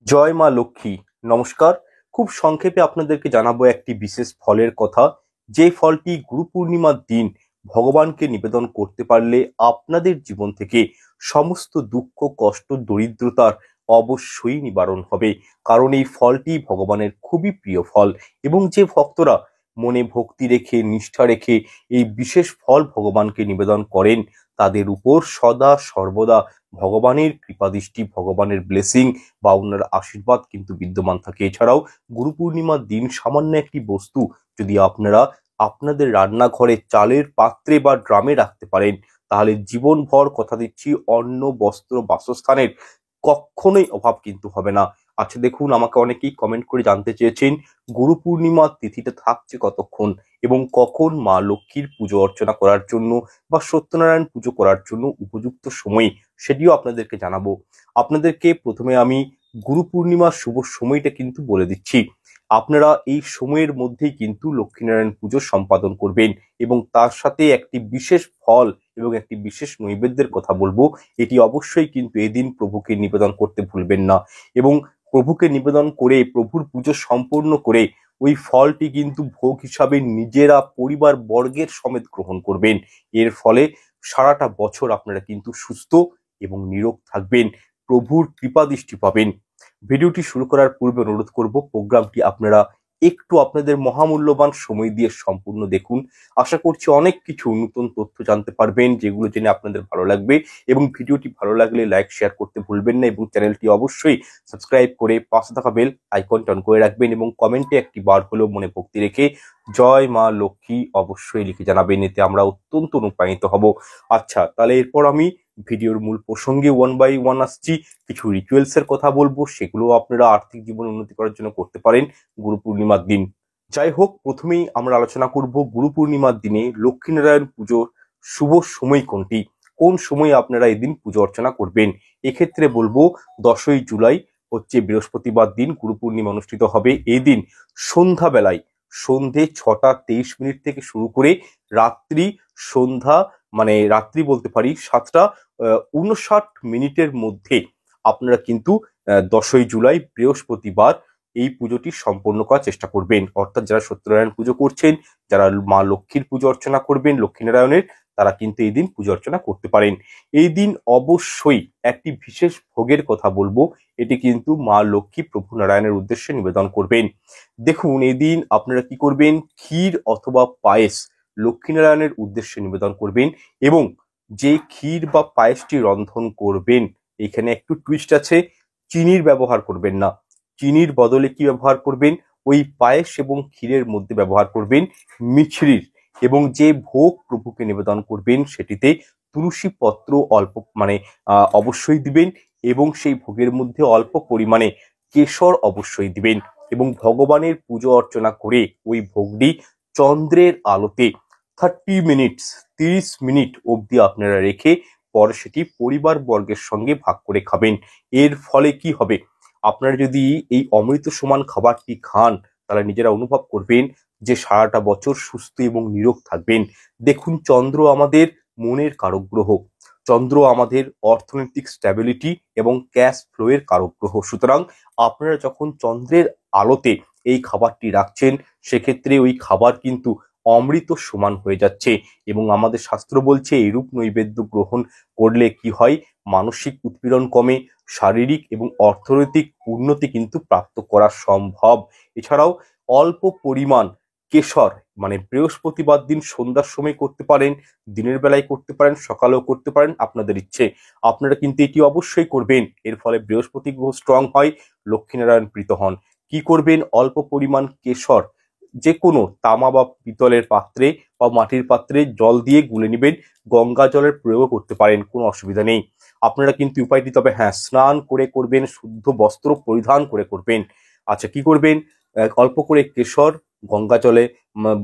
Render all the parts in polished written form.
জয় মা লক্ষ্মী। নমস্কার। খুব সংক্ষেপে আপনাদেরকে জানাবো একটি বিশেষ ফলের কথা, যে ফলটি গুরু পূর্ণিমার দিন ভগবানকে নিবেদন করতে পারলে আপনাদের জীবন থেকে সমস্ত দুঃখ, কষ্ট, দরিদ্রতার অবশ্যই নিবারণ হবে। কারণ এই ফলটি ভগবানের খুবই প্রিয় ফল, এবং যে ভক্তরা মনে ভক্তি রেখে, নিষ্ঠা রেখে এই বিশেষ ফল ভগবানকে নিবেদন করেন, তাদের উপর সদা সর্বদা ভগবানের কৃপাদৃষ্টি, ভগবানের ব্লেসিং বা ওনার আশীর্বাদ কিন্তু বিদ্যমান থাকে। এছাড়াও গুরু পূর্ণিমার দিন সামান্য একটি বস্তু যদি আপনারা আপনাদের রান্নাঘরে চালের পাত্রে বা ড্রামে রাখতে পারেন, তাহলে জীবনভর, কথা দিচ্ছি, অন্ন, বস্ত্র, বাসস্থানের কখনোই অভাব কিন্তু হবে না। আচ্ছা দেখুন, আমাকে অনেকেই কমেন্ট করে জানতে চেয়েছেন গুরু পূর্ণিমার তিথিটা থাকছে কতক্ষণ এবং কখন মা লক্ষ্মীর পুজো অর্চনা করার জন্য বা সত্যনারায়ণ পুজো করার জন্য উপযুক্ত সময়, সেটিও আপনাদেরকে জানাবো। আপনাদেরকে প্রথমে আমি গুরু পূর্ণিমার শুভ সময়টা কিন্তু বলে দিচ্ছি। আপনারা এই সময়ের মধ্যেই কিন্তু লক্ষ্মীনারায়ণ পুজো সম্পাদন করবেন, এবং তার সাথে একটি বিশেষ ফল এবং একটি বিশেষ নৈবেদ্যের কথা বলবো। এটি অবশ্যই কিন্তু এদিন প্রভুকে নিবেদন করতে ভুলবেন না, এবং প্রভুকে নিবেদন করে, প্রভুর পুজো সম্পূর্ণ করে ওই ফলটি কিন্তু ভোগ হিসাবে নিজেরা পরিবার বর্গের সমেত গ্রহণ করবেন। এর ফলে সারাটা বছর আপনারা কিন্তু সুস্থ এবং নিরোগ থাকবেন, প্রভুর কৃপা দৃষ্টি পাবেন। ভিডিওটি শুরু করার পূর্বে অনুরোধ করব, প্রোগ্রামটি আপনারা একটু আপনাদের মহামূল্যবান সময় দিয়ে সম্পূর্ণ দেখুন। আশা করছি অনেক কিছু নতুন তথ্য জানতে পারবেন, যেগুলো জেনে আপনাদের ভালো লাগবে। এবং ভিডিওটি ভালো লাগলে লাইক, শেয়ার করতে ভুলবেন না, এবং চ্যানেলটি অবশ্যই সাবস্ক্রাইব করে পাশে থাকা বেল আইকনটি অন করে রাখবেন, এবং কমেন্টে একটি বার হলেও মনে ভক্তি রেখে জয় মা লক্ষ্মী অবশ্যই লিখে জানাবেন, এতে আমরা অত্যন্ত অনুপ্রাণিত হব। আচ্ছা, তাহলে এরপর আমি ভিডিওর মূল প্রসঙ্গে ওয়ান বাই ওয়ান আসছি। কিছু রিচুয়ালস এর কথা বলবো, সেগুলো আপনারা আর্থিক জীবন উন্নতি করার জন্য করতে পারেন গুরু পূর্ণিমার দিন। যাই হোক, প্রথমেই আমরা আলোচনা করব গুরু পূর্ণিমার দিনে লক্ষ্মীনারায়ণ পুজোর শুভ সময় কোনটি, কোন সময়ে আপনারা এদিন পুজো অর্চনা করবেন। এক্ষেত্রে বলবো 10ই জুলাই হচ্ছে বৃহস্পতিবার দিন গুরু পূর্ণিমা অনুষ্ঠিত হবে। এই দিন সন্ধ্যাবেলায়, সন্ধে 6টা 23 মিনিট থেকে শুরু করে রাত্রি সন্ধ্যা, মানে রাত্রি বলতে পারি 7টা 59 মিনিটের মধ্যে আপনারা কিন্তু 10ই জুলাই বৃহস্পতিবার এই পুজোটি সম্পন্ন করার চেষ্টা করবেন। অর্থাৎ যারা সত্যনারায়ণ পুজো করছেন, যারা মা লক্ষ্মীর পুজো অর্চনা করবেন, লক্ষ্মীনারায়ণের, তারা কিন্তু এই দিন পুজো অর্চনা করতে পারেন। এই দিন অবশ্যই একটি বিশেষ ভোগের কথা বলবো, এটি কিন্তু মা লক্ষ্মী প্রভু নারায়ণের উদ্দেশ্যে নিবেদন করবেন। দেখুন, এই দিন আপনারা কি করবেন, ক্ষীর অথবা পায়েস লক্ষ্মীনারায়ণের উদ্দেশ্যে নিবেদন করবেন, এবং যে ক্ষীর বা পায়েসটি রন্ধন করবেন, এখানে একটু টুইস্ট আছে, চিনির ব্যবহার করবেন না। চিনির বদলে কি ব্যবহার করবেন, ওই পায়েস এবং ক্ষীরের মধ্যে ব্যবহার করবেন মিছরির, এবং যে ভোগ প্রভুকে নিবেদন করবেন সেটিতে তুলসী পত্র অল্প, মানে অবশ্যই দিবেন, এবং সেই ভোগের মধ্যে অল্প পরিমাণে কেশর অবশ্যই দিবেন, এবং ভগবানের পুজো অর্চনা করে ওই ভোগটি চন্দ্রের আলোতে 30 মিনিটস, 30 মিনিট অবধি আপনারা রেখে পরে সেটি পরিবার বর্গের সঙ্গে ভাগ করে খাবেন। এর ফলে কি হবে, আপনারা যদি এই অমৃত সমান খাবারটি খান, তাহলে নিজেরা অনুভব করবেন যে সারাটা বছর সুস্থ এবং নিরোগ থাকবেন। দেখুন, চন্দ্র আমাদের মনের কারক গ্রহ, চন্দ্র আমাদের অর্থনৈতিক স্ট্যাবিলিটি এবং ক্যাশ ফ্লো এর কারক গ্রহ। সুতরাং আপনারা যখন চন্দ্রের আলোতে এই খাবারটি রাখছেন, সেক্ষেত্রে ওই খাবার কিন্তু অমৃত সমান হয়ে যাচ্ছে। এবং আমাদের শাস্ত্র বলছে এইরূপ নৈবেদ্য গ্রহণ করলে কি হয়, মানসিক উৎপীড়ন কমে, শারীরিক এবং অর্থনৈতিক উন্নতি কিন্তু প্রাপ্ত করা সম্ভব। এছাড়াও অল্প পরিমাণ কেশর, মানে বৃহস্পতিবার দিন সন্ধ্যার সময় করতে পারেন, দিনের বেলায় করতে পারেন, সকালেও করতে পারেন, আপনাদের ইচ্ছে। আপনারা কিন্তু এটি অবশ্যই করবেন, এর ফলে বৃহস্পতি গ্রহ স্ট্রং হয়, লক্ষ্মীনারায়ণ প্রীত হন। কি করবেন, অল্প পরিমাণ কেশর যে কোনো তামা বা পিতলের পাত্রে বা মাটির পাত্রে জল দিয়ে গুলে নেবেন, গঙ্গা জলের প্রয়োগ করতে পারেন, কোনো অসুবিধা নেই। আপনারা কিন্তু উপায়টি, তবে হ্যাঁ, স্নান করে করবেন, শুদ্ধ বস্ত্র পরিধান করে করবেন। আচ্ছা, কি করবেন, অল্প করে কেশর গঙ্গা জলে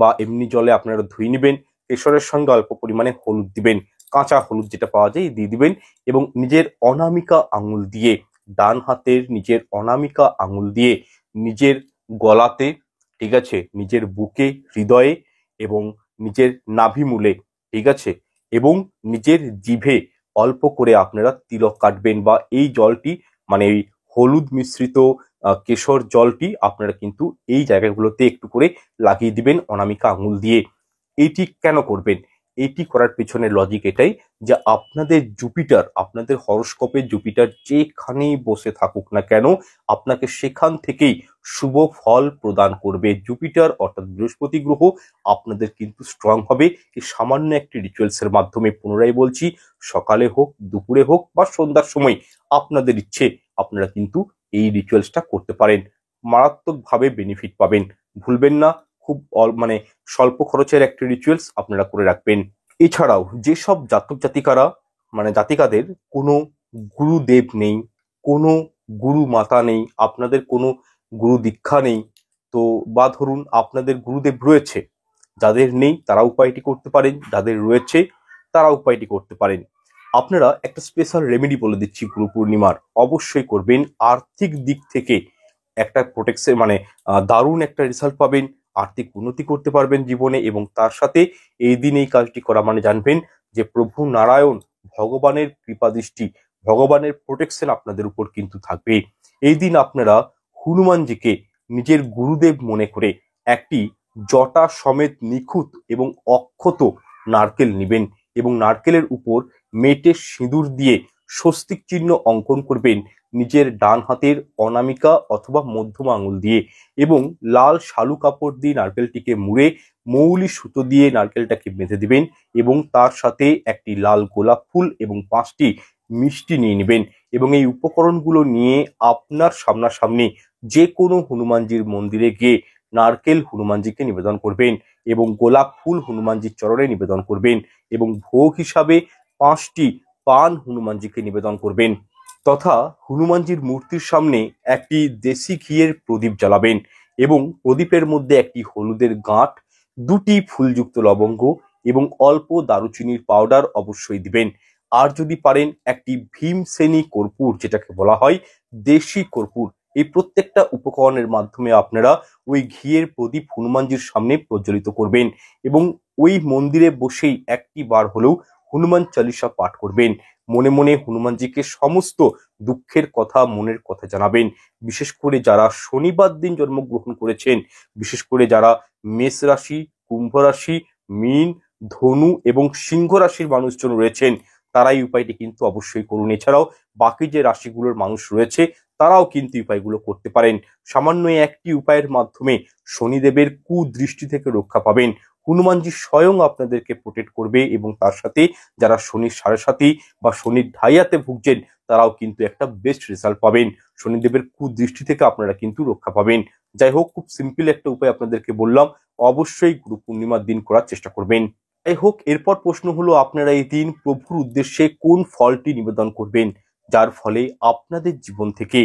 বা এমনি জলে আপনারা ধুয়ে নেবেন, কেশরের সঙ্গে অল্প পরিমাণে হলুদ দিবেন, কাঁচা হলুদ যেটা পাওয়া যায় দিয়ে দিবেন, এবং নিজের অনামিকা আঙুল দিয়ে, ডান হাতের নিজের অনামিকা আঙুল দিয়ে নিজের গলাতে, ঠিক আছে, নিজের বুকে, হৃদয়ে এবং নিজের নাভিমূলে, ঠিক আছে, এবং নিজের জিভে অল্প করে আপনারা তিলক কাটবেন, বা এই জলটি, মানে এই হলুদ মিশ্রিত কেশর জলটি আপনারা কিন্তু এই জায়গাগুলোতে একটু করে লাগিয়ে দিবেন অনামিকা আঙুল দিয়ে। এইটি কেন করবেন? এইটি করার পেছনে লজিক এটাই যে আপনাদের জুপিটার, আপনাদের হরোস্কোপে জুপিটার যেখানেই বসে থাকুক না কেন, আপনাকে সেখান থেকেই শুভ ফল প্রদান করবে। জুপিটার অর্থাৎ বৃহস্পতি গ্রহ আপনাদের কিন্তু স্ট্রং হবে এই সামান্য একটি রিচুয়ালসের মাধ্যমে। পুনরায় বলছি, সকালে হোক, দুপুরে হোক বা সন্ধ্যার সময় আপনাদের ইচ্ছে আপনারা কিন্তু এই রিচুয়ালসটা করতে পারেন। মারাত্মকভাবে বেনিফিট পাবেন। ভুলবেন না, খুব মানে স্বল্প খরচের একটি রিচুয়ালস আপনারা করে রাখবেন। এছাড়াও যেসব জাতক জাতিকারা মানে জাতিকাদের কোনো গুরুদেব নেই, কোনো গুরু মাতা নেই, আপনাদের কোনো গুরু দীক্ষা নেই, তো বা ধরুন আপনাদের গুরুদেব রয়েছে, যাদের নেই তারা উপায়টি করতে পারেন, যাদের রয়েছে তারা উপায়টি করতে পারেন। আপনারা একটা স্পেশাল রেমেডি বলে দিচ্ছি গুরু পূর্ণিমার, অবশ্যই করবেন। আর্থিক দিক থেকে একটা প্রোটেকশন মানে দারুণ একটা রেজাল্ট পাবেন, আর্থিক উন্নতি করতে পারবেন জীবনে, এবং তার সাথে এই দিন এই কাজটি করা মানে জানবেন যে প্রভু নারায়ণ ভগবানের কৃপা দৃষ্টি, ভগবানের প্রোটেকশন আপনাদের উপর কিন্তু থাকবে। এই দিন আপনারা হনুমানজিকে নিজের গুরুদেব মনে করে একটি জটা সমেত নিখুঁত এবং অক্ষত নারকেল নেবেন এবং নারকেলের উপর মেটে সিঁদুর দিয়ে স্বস্তিক চিহ্ন অঙ্কন করবেন নিজের ডান হাতের অনামিকা অথবা মধ্যমা আঙুল দিয়ে, এবং লাল শালু কাপড় দিয়ে নারকেলটিকে মুড়ে মৌলি সুতো দিয়ে নারকেলটাকে বেঁধে দিবেন এবং তার সাথে একটি লাল গোলাপ ফুল এবং 5টি মিষ্টি নিয়ে নেবেন এবং এই উপকরণগুলো নিয়ে আপনার সামনাসামনি যে কোনো হনুমানজির মন্দিরে গিয়ে নারকেল হনুমানজিকে নিবেদন করবেন এবং গোলাপ ফুল হনুমানজির চরণে নিবেদন করবেন এবং ভোগ হিসাবে 5টি পান হনুমানজিকে নিবেদন করবেন তথা হনুমানজির মূর্তির সামনে একটি দেশি ঘিয়ের প্রদীপ জ্বালাবেন এবং প্রদীপের মধ্যে একটি হলুদের গাঁট, 2টি ফুলযুক্ত লবঙ্গ এবং অল্প দারুচিনির পাউডার অবশ্যই দিবেন। আর যদি পারেন একটি ভীমসেনী কর্পূর, যেটাকে বলা হয় দেশি কর্পূর, এই প্রত্যেকটা উপকরণের মাধ্যমে আপনারা ওই ঘিয়ের প্রদীপ হনুমানজির সামনে প্রজ্বলিত করবেন এবং ওই মন্দিরে বসেই একটি বার হলেও হনুমান চালিসা পাঠ করবেন। মনে মনে হনুমানজিকে সমস্ত দুঃখের কথা, মনের কথা জানাবেন। বিশেষ করে যারা শনিবার দিন জন্মগ্রহণ করেছেন, বিশেষ করে যারা মেষ রাশি, কুম্ভ রাশি, মীন, ধনু এবং সিংহ রাশির মানুষজন রয়েছেন, তারা এই উপায়টি কিন্তু অবশ্যই করুন। এছাড়াও বাকি যে রাশিগুলোর মানুষ রয়েছে তারাও কিন্তু উপায়গুলো করতে পারেন। সামান্য একটি উপায়ের মাধ্যমে শনিদেবের কুদৃষ্টি থেকে রক্ষা পাবেন। হনুমানজি স্বয়ং আপনাদেরকে প্রোটেক্ট করবে এবং তার সাথে যারা শনির সাড়ে সাথী বা শনির ঢাইয়াতে ভুগছেন তারাও কিন্তু একটা বেস্ট রেজাল্ট পাবেন। শনিদেবের কুদৃষ্টি থেকে আপনারা কিন্তু রক্ষা পাবেন। যাই হোক, খুব সিম্পল একটা উপায় আপনাদেরকে বললাম, অবশ্যই গুরু পূর্ণিমার দিন করার চেষ্টা করবেন। যাই হোক, এরপর প্রশ্ন হলো আপনারা এই দিন প্রভুর উদ্দেশ্যে কোন ফলটি নিবেদন করবেন যার ফলে আপনাদের জীবন থেকে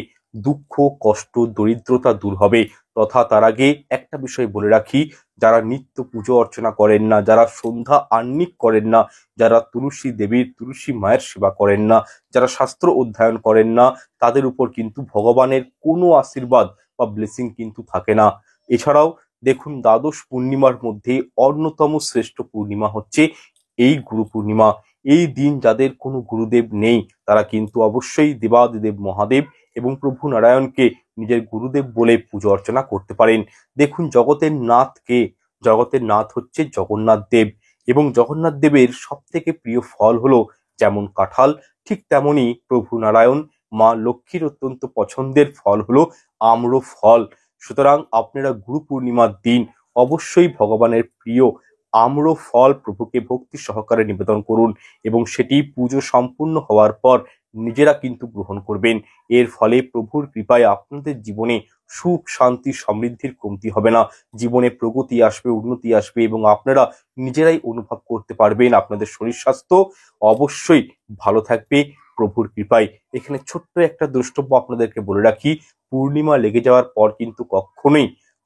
দুঃখ, কষ্ট, দরিদ্রতা দূর হবে। তথা তার আগে একটা বিষয় বলে রাখি, যারা নিত্য পুজো অর্চনা করেন না, যারা সন্ধ্যা আহ্নিক করেন না, যারা তুলসী দেবীর, তুলসী মায়ের সেবা করেন না, যারা শাস্ত্র অধ্যয়ন করেন না, তাদের উপর কিন্তু ভগবানের কোনো আশীর্বাদ বা ব্লেসিং কিন্তু থাকে না। এছাড়াও দেখুন, দ্বাদশ পূর্ণিমার মধ্যে অন্যতম শ্রেষ্ঠ পূর্ণিমা হচ্ছে এই গুরু পূর্ণিমা। এই দিন যাদের কোনো গুরুদেব নেই তারা কিন্তু অবশ্যই দেবাদিদেব মহাদেব এবং প্রভু নারায়ণকে নিজের গুরুদেব বলে পুজো অর্চনা করতে পারেন। দেখুন, জগতের নাথ কে? জগতের নাথ হচ্ছে জগন্নাথ দেব এবং জগন্নাথ দেবের সব থেকে প্রিয় ফল হলো যেমন কাঁঠাল, ঠিক তেমনি প্রভু নারায়ণ মা লক্ষ্মীর অত্যন্ত পছন্দের ফল হলো আম্র ফল। সুতরাং আপনারা গুরু পূর্ণিমার দিন অবশ্যই ভগবানের প্রিয় আম্র ফল প্রভুকে ভক্তি সহকারে নিবেদন করুন এবং সেটি পুজো সম্পূর্ণ হওয়ার পর নিজেরা কিন্তু গ্রহণ করবেন। এর ফলে প্রভুর কৃপায় আপনাদের জীবনে সুখ, শান্তি, সমৃদ্ধির কমতি হবে না, জীবনে প্রগতি আসবে, উন্নতি আসবে এবং আপনারা নিজেরাই অনুভব করতে পারবেন আপনাদের শরীর স্বাস্থ্য অবশ্যই ভালো থাকবে প্রভুর কৃপায়। এখানে ছোট্ট একটা দ্রষ্টব্য আপনাদেরকে বলে রাখি, পূর্ণিমা লেগে যাওয়ার পর কিন্তু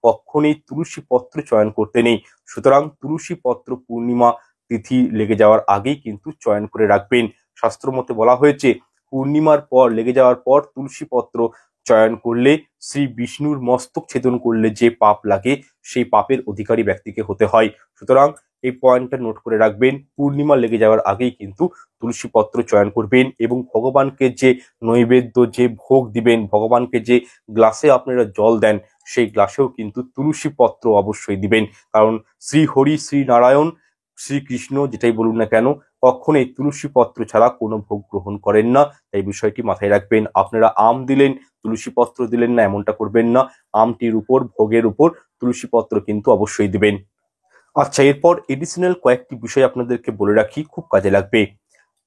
কখনোই তুলসী পত্র চয়ন করতে নেই। সুতরাং তুলসী পত্র পূর্ণিমা তিথি লেগে যাওয়ার আগেই কিন্তু চয়ন করে রাখবেন। শাস্ত্র মতে বলা হয়েছে, পূর্ণিমার পর লেগে যাওয়ার পর তুলসী পত্র চয়ন করলে শ্রী বিষ্ণুর মস্তক ছেদন করলে যে পাপ লাগে সেই পাপের অধিকারী ব্যক্তিকে হতে হয়। সুতরাং এই পয়েন্টটা নোট করে রাখবেন। পূর্ণিমা লেগে যাওয়ার আগেই কিন্তু তুলসী পত্র চয়ন করবেন এবং ভগবানকে যে নৈবেদ্য, যে ভোগ দিবেন, ভগবানকে যে গ্লাসে আপনারা জল দেন, সেই গ্লাসেও কিন্তু তুলসী পত্র অবশ্যই দিবেন। কারণ শ্রী হরি, শ্রী নারায়ণ, শ্রীকৃষ্ণ যেটাই বলুন না কেন, কখনোই তুলসী পত্র ছাড়া কোনো ভোগ গ্রহণ করেন না। তাই বিষয়টি মাথায় রাখবেন। আপনারা আম দিলেন, তুলসী পত্র দিলেন না, এমনটা করবেন না। আমটির উপর, ভোগের উপর তুলসী পত্র কিন্তু অবশ্যই দিবেন। আচ্ছা, এরপর এডিশনাল কয়েকটি বিষয় আপনাদেরকে বলে রাখি, খুব কাজে লাগবে।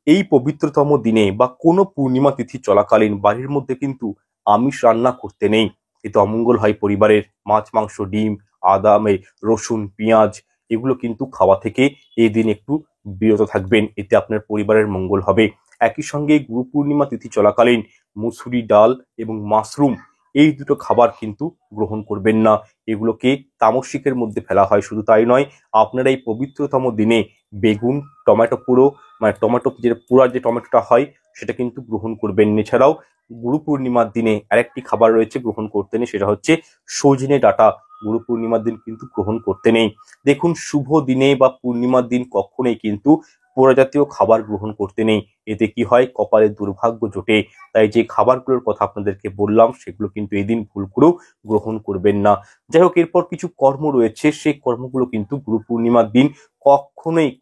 এই পবিত্রতম দিনে বা কোনো পূর্ণিমা তিথি চলাকালীন বাড়ির মধ্যে কিন্তু আমিষ রান্না করতে নেই। এতে অমঙ্গল হয় পরিবারের। মাছ, মাংস, ডিম, আদামে রসুন, পেঁয়াজ এগুলো কিন্তু খাওয়া থেকে এই দিন একটু বিরত থাকবেন। এতে আপনার পরিবারের মঙ্গল হবে। একই সঙ্গে গুরু পূর্ণিমা তিথি চলাকালীন মুসুরি ডাল এবং মাশরুম এই দুটো খাবার কিন্তু গ্রহণ করবেন না। এগুলোকে তামসিকের মধ্যে ফেলা হয়। শুধু তাই নয়, আপনারা এই পবিত্রতম দিনে বেগুন, টমেটো পুরো, মানে টমেটো যে পুরা যে টমেটোটা হয় সেটা কিন্তু গ্রহণ করবেন। এছাড়াও গুরু পূর্ণিমার দিনে আরেকটি খাবার রয়েছে গ্রহণ করতে নেই, সেটা হচ্ছে সজনে ডাঁটা। গুরু পূর্ণিমার দিন কিন্তু গ্রহণ করতে নেই। দেখুন, শুভ দিনে বা পূর্ণিমার দিন কখনোই কিন্তু পোড়া জাতীয় খাবার গ্রহণ করতে নেই। এতে কি হয়, কপালে দুর্ভাগ্য জোটে। তাই যে খাবারগুলোর কথা আপনাদেরকে বললাম সেগুলো কিন্তু এই দিন ভুল করেও গ্রহণ করবেন না। যাই হোক, এরপর কিছু কর্ম রয়েছে, সেই কর্মগুলো কিন্তু গুরু পূর্ণিমার দিন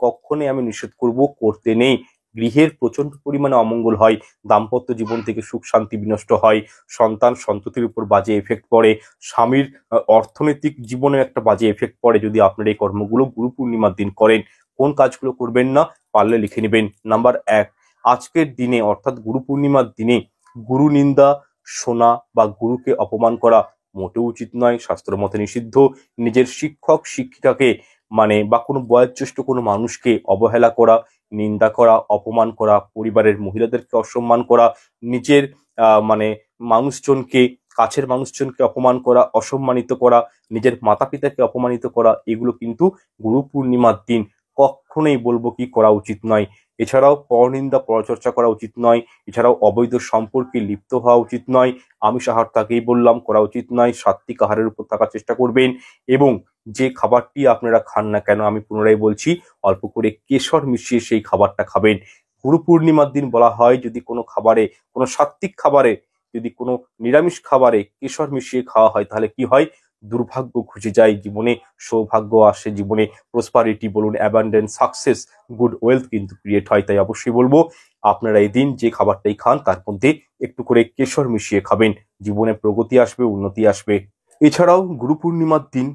কখনোই আমি নিষেধ করব, করতে নেই। গৃহের প্রচন্ড পরিমাণে অমঙ্গল হয়, দাম্পত্য জীবন থেকে সুখ শান্তি বিনষ্ট হয়, সন্তান সন্ততির উপর বাজে এফেক্ট পড়ে, স্বামীর অর্থনৈতিক জীবনে একটা বাজে এফেক্ট পড়ে যদি আপনারা এই কর্মগুলো গুরু পূর্ণিমার দিন করেন। কোন কাজগুলো করবেন না, পারলে লিখে নেবেন। নাম্বার 1, আজকের দিনে অর্থাৎ গুরু পূর্ণিমার দিনে গুরু নিন্দা শোনা বা গুরুকে অপমান করা মোটেও উচিত নয়, শাস্ত্র মতে নিষিদ্ধ। নিজের শিক্ষক শিক্ষিকাকে বা কোনো বয়োজ্যেষ্ঠ কোনো মানুষকে অবহেলা করা, নিন্দা করা, অপমান করা, পরিবারের মহিলাদেরকে অসম্মান করা, নিজের মানুষজনকে, কাছের মানুষজনকে অপমান করা, অসম্মানিত করা, নিজের মাতা পিতাকে অপমানিত করা, এগুলো কিন্তু গুরু পূর্ণিমার দিন কখনোই বলবো কি করা উচিত নয়। এছাড়াও পরনিন্দা পরচর্চা করা উচিত নয়। এছাড়াও অবৈধ সম্পর্কে লিপ্ত হওয়া উচিত নয়। আমিষ আহার তাকেই বললাম করা উচিত নয়। সাত্বিক আহারের উপর থাকার চেষ্টা করবেন এবং যে খাবারটি আপনারা খান না কেন, আমি পুনরায় বলছি, অল্প করে কেশর মিশিয়ে সেই খাবারটা খাবেন। গুরু পূর্ণিমার দিন বলা হয়, যদি কোনো খাবারে, কোনো সাত্বিক খাবারে, যদি কোনো নিরামিষ খাবারে কেশর মিশিয়ে খাওয়া হয় তাহলে কি হয়, দুর্ভাগ্য ঘুচে যায়, জীবনে সৌভাগ্য আসে, জীবনে প্রসপারিটি বলুন, অ্যাবান্ডেন্স, সাকসেস, গুড ওয়েলথ কিন্তু ক্রিয়েট হয়। তাই অবশ্যই বলবো আপনারা এই দিন যে খাবারটাই খান তার মধ্যে একটু করে কেশর মিশিয়ে খাবেন। জীবনে প্রগতি আসবে, উন্নতি আসবে। এছাড়াও গুরু পূর্ণিমার দিন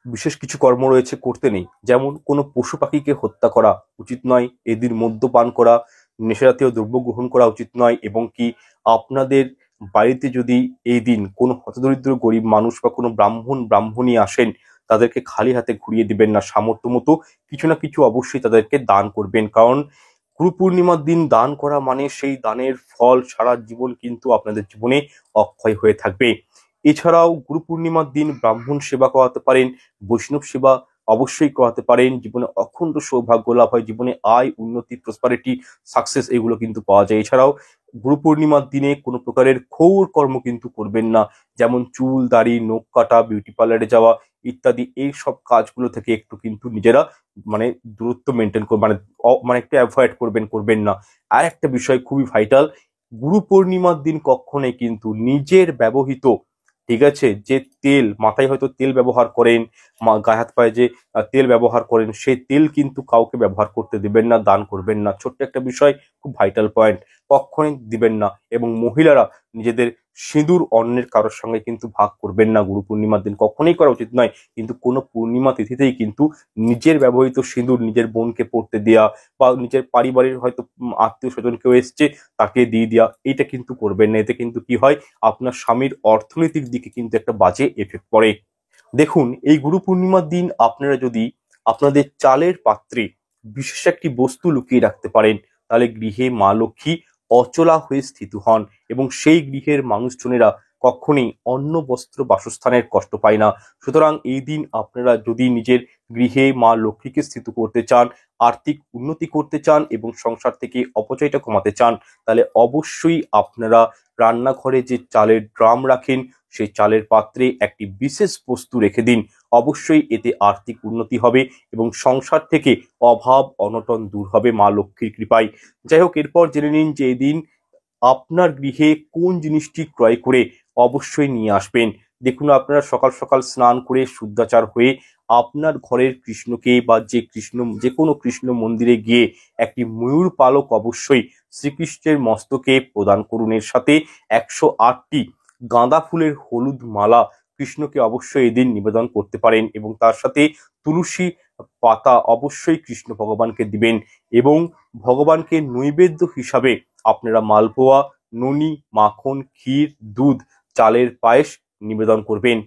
বিশেষ কিছু কর্ম রয়েছে, করতে নেই। যেমন কোনো পশু পাখিকে হত্যা করা উচিত নয়, এদিন মদ্যপান করা, নেশাজাতীয় দ্রব্য গ্রহণ করা উচিত নয়, এবং কি আপনাদের বাড়িতে যদি এই দিন কোনো হতদরিদ্র গরিব মানুষ বা কোনো ব্রাহ্মণী আসেন, তাদেরকে খালি হাতে ঘুরিয়ে দিবেন না। সামর্থ্য মতো কিছু না কিছু অবশ্যই তাদেরকে দান করবেন। কারণ গুরু পূর্ণিমার দিন দান করা মানে সেই দানের ফল সারা জীবন কিন্তু আপনাদের জীবনে অক্ষয় হয়ে থাকবে। এছাড়াও গুরু পূর্ণিমার দিন ব্রাহ্মণ সেবা করাতে পারেন, বৈষ্ণব সেবা অবশ্যই করাতে পারেন। জীবনে অখণ্ড সৌভাগ্য লাভ হয়, জীবনে আয়, উন্নতি, প্রসপারিটি, সাকসেস এগুলো কিন্তু পাওয়া যায়। এছাড়াও গুরু পূর্ণিমার দিনে কোনো প্রকারের ক্ষৌর কর্ম কিন্তু করবেন না, যেমন চুল দাড়ি, নখ কাটা, বিউটি পার্লারে যাওয়া ইত্যাদি। এই সব কাজগুলো থেকে একটু কিন্তু নিজেরা দূরত্ব মেনটেন করবেন, একটু অ্যাভয়েড করবেন না। আর একটা বিষয় খুবই ভাইটাল, গুরু পূর্ণিমার দিন কখনোই কিন্তু নিজের ব্যবহৃত, ঠিক আছে, যে তেল, মাথায় হয়তো তেল ব্যবহার করেন, গায়ে হাত পায়ে যে তেল ব্যবহার করেন, সেই তেল কিন্তু কাউকে ব্যবহার করতে দিবেন না, দান করবেন না। ছোট্ট একটা বিষয়, খুব ভাইটাল পয়েন্ট, কখনোই দিবেন না। এবং মহিলারা নিজেদের সিঁদুর অন্যের কারোর সঙ্গে কিন্তু ভাগ করবেন না। গুরু পূর্ণিমার দিন কখনোই করা উচিত নয়, কিন্তু কোনো পূর্ণিমা তিথিতেই কিন্তু নিজের ব্যবহৃত সিঁদুর নিজের বোনকে পরতে দেয়া বা নিজের পারিবারিক হয়তো আত্মীয় স্বজন কেউ এসছে তাকে দিয়ে দেওয়া, এটা কিন্তু করবেন না। এতে কিন্তু কি হয়, আপনার স্বামীর অর্থনৈতিক দিকে কিন্তু একটা বাজে এফেক্ট পড়ে। দেখুন, এই গুরু পূর্ণিমার দিন আপনারা যদি আপনাদের চালের পাত্রে বিশেষ একটি বস্তু লুকিয়ে রাখতে পারেন, তাহলে গৃহে মা লক্ষ্মী অচলা হয়ে স্থিত হন এবং সেই গৃহের মানুষজনেরা কখনোই অন্ন বস্ত্র বাসস্থানের কষ্ট পায় না। সুতরাং এই দিন আপনারা যদি নিজের গৃহে মা লক্ষ্মীকে স্থিত করতে চান, আর্থিক উন্নতি করতে চান এবং সংসার থেকে অপচয়টা কমাতে চান, তাহলে অবশ্যই আপনারা রান্নাঘরে যে চালের ড্রাম রাখেন সেই চালের পাত্রে একটি বিশেষ বস্তু রেখে দিন। অবশ্যই এতে আর্থিক উন্নতি হবে এবং সংসার থেকে অভাব অনটন দূর হবে মা লক্ষ্মীর কৃপায়। যাই হোক, এরপর জেনে নিন যে এদিন আপনার গৃহে কোন জিনিসটি ক্রয় করে অবশ্যই নিয়ে আসবেন। দেখুন, আপনারা সকাল সকাল স্নান করে শুদ্ধাচার হয়ে আপনার ঘরের কৃষ্ণকে বা যে কোনো কৃষ্ণ মন্দিরে গিয়ে একটি ময়ূর পালক অবশ্যই শ্রীকৃষ্ণের মস্তকে প্রদান করুন। এর সাথে 108টি গাঁদা ফুলের হলুদ মালা কৃষ্ণকে অবশ্যই এদিন নিবেদন করতে পারেন এবং তার সাথে তুলসী পাতা অবশ্যই কৃষ্ণ ভগবানকে দিবেন এবং ভগবানকে নৈবেদ্য হিসাবে আপনারা মালপোয়া, ননি, মাখন, ক্ষীর, দুধ, চালের পায়েস নিবেদন করবেন।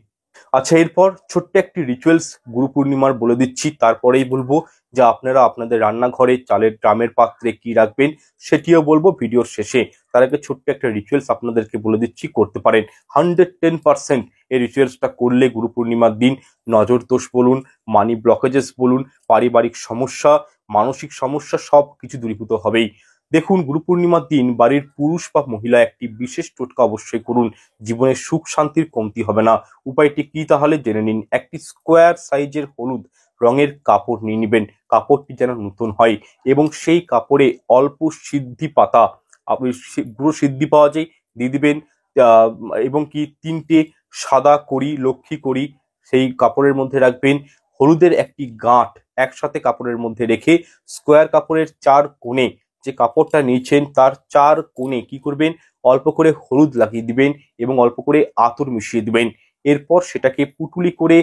আচ্ছা, এরপর ছোট্ট একটি রিচুয়ালস গুরু পূর্ণিমার বলে দিচ্ছি, তারপরেই বলবো যে আপনারা আপনাদের রান্নাঘরে চালের ড্রামের পাত্রে কি রাখবেন সেটিও বলবো ভিডিওর শেষে। তার আগে ছোট্ট একটা রিচুয়ালস আপনাদেরকে বলে দিচ্ছি, করতে পারেন। 110% এই রিচুয়ালসটা করলে গুরু পূর্ণিমার দিন নজর দোষ বলুন, মানি ব্লকেজেস বলুন, পারিবারিক সমস্যা, মানসিক সমস্যা সব কিছু দূরীভূত হবেই। দেখুন, গুরু পূর্ণিমার দিন বাড়ির পুরুষ বা মহিলা একটি বিশেষ টোটকা অবশ্যই করুন, জীবনে সুখ শান্তির কমতি হবে না। উপায়টি কি তাহলে জেনে নিন। একটি স্কোয়ার সাইজের হলুদ রঙের কাপড় নিয়ে নেবেন, কাপড়টি যেন নতুন হয় এবং সেই কাপড়ে অল্প সিদ্ধি পাতা, আপনি গুঁড়ো সিদ্ধি পাওয়া যায়, দিয়ে দিবেন এবং কি 3টে সাদা কড়ি, লক্ষ্মী কড়ি সেই কাপড়ের মধ্যে রাখবেন। হলুদের একটি গাঁট একসাথে কাপড়ের মধ্যে রেখে স্কোয়ার কাপড়ের 4 কোণে যে কাপড়টা নিয়েছেন তার 4 কোণে কি করবেন, অল্প করে হলুদ লাগিয়ে দিবেন এবং অল্প করে আতর মিশিয়ে দিবেন। এরপর সেটাকে পুটুলি করে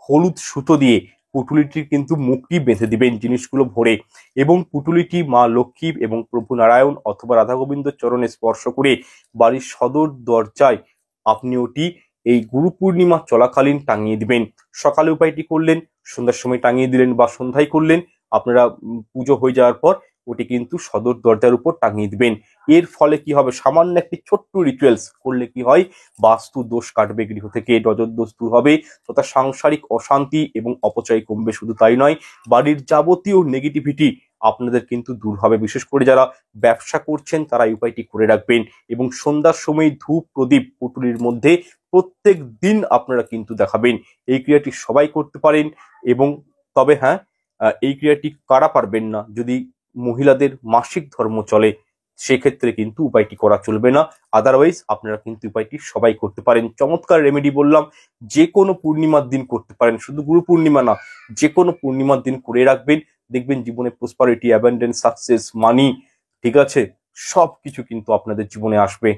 হলুদ সুতো দিয়ে পুটুলিটির কিন্তু মুখটি বেঁধে দিবেন জিনিসগুলো ভরে এবং পুটুলিটি মা লক্ষ্মী এবং প্রভু নারায়ণ অথবা রাধা গোবিন্দ চরণে স্পর্শ করে বাড়ির সদর দরজায় আপনি ওটি এই গুরু পূর্ণিমা চলাকালীন টাঙিয়ে দিবেন। সকালে উপায়টি করলেন, সন্ধ্যার সময় টাঙিয়ে দিলেন বা সন্ধ্যায় করলেন, আপনারা পুজো হয়ে যাওয়ার পর ওটি কিন্তু সদর দরজার উপর টাঙিয়ে দিবেন। এর ফলে কি হবে, সামান্য একটি ছোট্ট রিচুয়ালস করলে কি হয়, বাস্তু দোষ কাটবে, গৃহ থেকে নজর দোষ দূর হবে তথা সাংসারিক অশান্তি এবং অপচয় কমবে। শুধু তাই নয়, বাড়ির যাবতীয় নেগেটিভিটি আপনাদের কিন্তু দূর হবে। বিশেষ করে যারা ব্যবসা করছেন তারা এই উপায়টি করে রাখবেন এবং সন্ধ্যার সময় ধূপ প্রদীপ পুটুলির মধ্যে প্রত্যেক দিন আপনারা কিন্তু দেখাবেন। এই ক্রিয়াটি সবাই করতে পারেন এবং তবে হ্যাঁ, এই ক্রিয়াটি কারা পারবেন না, যদি মহিলাদের মাসিক ধর্ম চলে সেক্ষেত্রে কিন্তু উপায়টি করা চলবে না। আদারওয়াইজ আপনারা কিন্তু উপায়টি সবাই করতে পারেন। চমৎকার রেমেডি বললাম, যে কোনো পূর্ণিমার দিন করতে পারেন, শুধু গুরু পূর্ণিমা না, যে কোনো পূর্ণিমার দিন করে রাখবেন। দেখবেন জীবনে প্রসপারিটি, অ্যাবান্ডেন্স, সাকসেস, মানি, ঠিক আছে, সবকিছু কিন্তু আপনাদের জীবনে আসবে।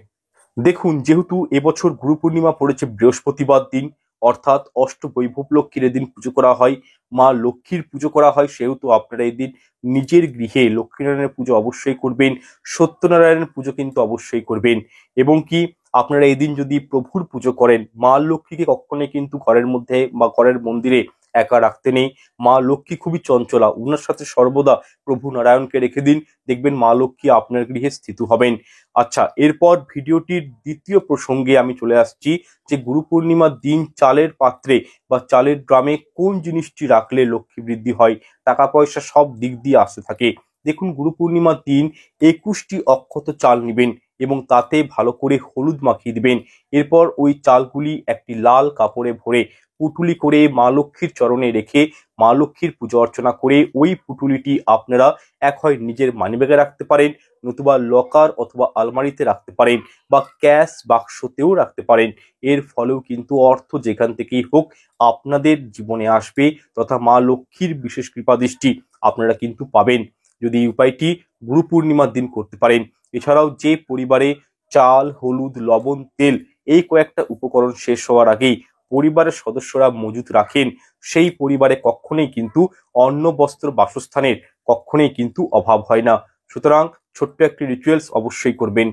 দেখুন, যেহেতু এবছর গুরু পূর্ণিমা পড়েছে বৃহস্পতিবার দিন, অর্থাৎ অষ্টবৈভব লক্ষ্মীর এদিন পুজো করা হয়, মা লক্ষ্মীর পুজো করা হয়, সেহেতু আপনারা এদিন নিজের গৃহে লক্ষ্মীনারায়ণের পুজো অবশ্যই করবেন, সত্যনারায়ণের পুজো কিন্তু অবশ্যই করবেন এবং কি আপনারা এদিন যদি প্রভুর পুজো করেন, মা লক্ষ্মীকে কখনোই কিন্তু ঘরের মধ্যে বা ঘরের মন্দিরে একা রাখতে নেই। মা লক্ষ্মী খুবই চঞ্চলা, উনার সাথে সর্বদা প্রভু নারায়ণকে রেখে দিন, দেখবেন মা লক্ষ্মী আপনার গৃহে স্থিত হবেন। আচ্ছা, এরপর ভিডিওটির দ্বিতীয় প্রসঙ্গে আমি চলে আসছি যে গুরু পূর্ণিমার দিন চালের পাত্রে বা চালের ড্রামে কোন জিনিসটি রাখলে লক্ষ্মী বৃদ্ধি হয়, টাকা পয়সা সব দিক দিয়ে আসতে থাকে। দেখুন, গুরু পূর্ণিমার দিন 21টি অক্ষত চাল নেবেন এবং তাতে ভালো করে হলুদ মাখিয়ে দিবেন। এরপর ওই চালগুলি একটি লাল কাপড়ে ভরে পুটুলি করে মা লক্ষ্মীর চরণে রেখে মা লক্ষ্মীর পুজো অর্চনা করে ওই পুটুলিটি আপনারা এক হয় নিজের মানিব্যাগে রাখতে পারেন, নতুবা লকার অথবা আলমারিতে রাখতে পারেন বা ক্যাশ বাক্সতেও রাখতে পারেন। এর ফলেও কিন্তু অর্থ যেখান থেকেই হোক আপনাদের জীবনে আসবে তথা মা লক্ষ্মীর বিশেষ কৃপাদৃষ্টি আপনারা কিন্তু পাবেন যদি এই উপায়টি গুরু পূর্ণিমার দিন করতে পারেন। এছাড়াও যে পরিবারে চাল, হলুদ, লবণ, তেল এই কয়েকটা উপকরণ শেষ হওয়ার আগেই পরিবারের সদস্যরা মজুত রাখেন, সেই পরিবারে কখনোই কিন্তু অন্ন, বস্ত্র, বাসস্থানের কখনোই কিন্তু অভাব হয় না। সুতরাং ছোট্ট একটি রিচুয়ালস অবশ্যই করবেন।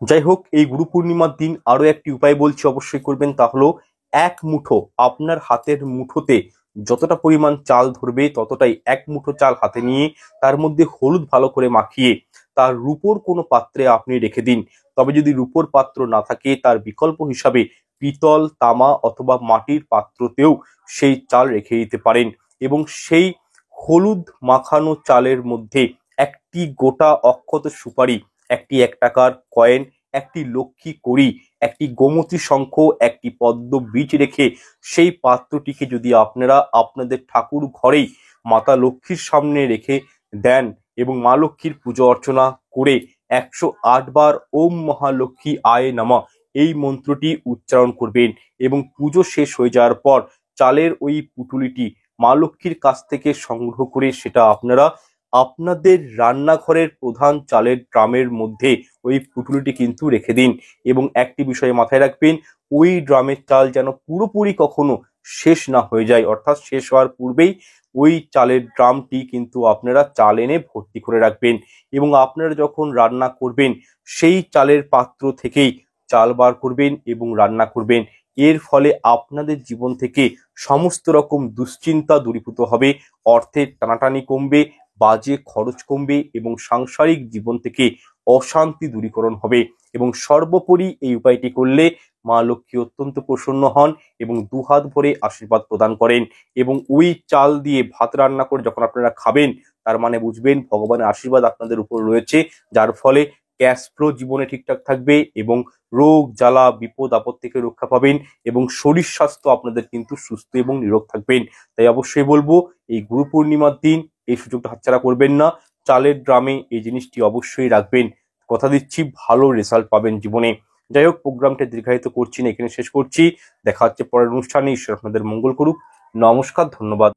যাই হোক, এই গুরু পূর্ণিমার দিন আরো একটি উপায় বলছি অবশ্যই করবেন, তা হলো এক মুঠো আপনার হাতের মুঠোতে যতটা পরিমাণ চাল ধরবে ততটাই এক মুঠো চাল হাতে নিয়ে তার মধ্যে হলুদ ভালো করে মাখিয়ে তার রূপোর কোনো পাত্রে আপনি রেখে দিন। তবে যদি রূপোর পাত্র না থাকে তার বিকল্প হিসাবে পিতল, তামা অথবা মাটির পাত্রতেও সেই চাল রেখে দিতে পারেন এবং সেই হলুদ মাখানো চালের মধ্যে একটি গোটা অক্ষত সুপারি, একটি 1 টাকার কয়েন একটি লক্ষ্মী করি, একটি গোমতী শঙ্খ, একটি পদ্ম বীজ রেখে সেই পাত্রটিকে যদি আপনারা আপনাদের ঠাকুর ঘরেই মাতা লক্ষ্মীর সামনে রেখে দেন এবং মা লক্ষ্মীর পুজো অর্চনা করে 108 বার ওম মহালক্ষ্মী আয় নমঃ এই মন্ত্রটি উচ্চারণ করবেন এবং পুজো শেষ হয়ে যাওয়ার পর চালের ওই পুটুলিটি মা লক্ষ্মীর কাছ থেকে সংগ্রহ করে সেটা আপনারা আপনাদের রান্নাঘরের প্রধান চালের ড্রামের মধ্যে ওই পুটুলিটি কিন্তু রেখে দিন। এবং একটি বিষয় মাথায় রাখবেন, ওই ড্রামের চাল যেন পুরোপুরি কখনো শেষ না হয়ে যায়, অর্থাৎ শেষ হওয়ার পূর্বেই ওই চালের ড্রামটি কিন্তু আপনারা চাল এনে ভর্তি করে রাখবেন এবং আপনারা যখন রান্না করবেন সেই চালের পাত্র থেকেই চাল বার করবেন এবং রান্না করবেন। এর ফলে আপনাদের জীবন থেকে সমস্ত রকম দুশ্চিন্তা দূরীভূত হবে, অর্থের টানাটানি কমবে, বাজে খরচ কমবে এবং সাংসারিক জীবন থেকে অশান্তি দূরীকরণ হবে। এবং সর্বোপরি এই উপায়টি করলে মা লক্ষ্মী অত্যন্ত প্রসন্ন হন এবং দুহাত ভরে আশীর্বাদ প্রদান করেন। এবং ওই চাল দিয়ে ভাত রান্না করে যখন আপনারা খাবেন, তার মানে বুঝবেন ভগবানের আশীর্বাদ আপনাদের উপর রয়েছে, যার ফলে ক্যাশ ফ্লো জীবনে ঠিকঠাক থাকবে এবং রোগ জ্বালা বিপদ আপদ থেকে রক্ষা পাবেন এবং শরীর স্বাস্থ্য আপনাদের কিন্তু সুস্থ এবং নিরোগ থাকবেন। তাই অবশ্যই বলবো এই গুরু পূর্ণিমার দিন এই সুযোগটা হাতছাড়া করবেন না, চালের ড্রামে এই জিনিসটি অবশ্যই রাখবেন। কথা দিচ্ছি ভালো রেজাল্ট পাবেন জীবনে। যাই হোক, প্রোগ্রামটা দীর্ঘায়িত করছি না, এখানে শেষ করছি। দেখা হচ্ছে পরের অনুষ্ঠানে। ঈশ্বর আপনাদের মঙ্গল করুক। নমস্কার, ধন্যবাদ।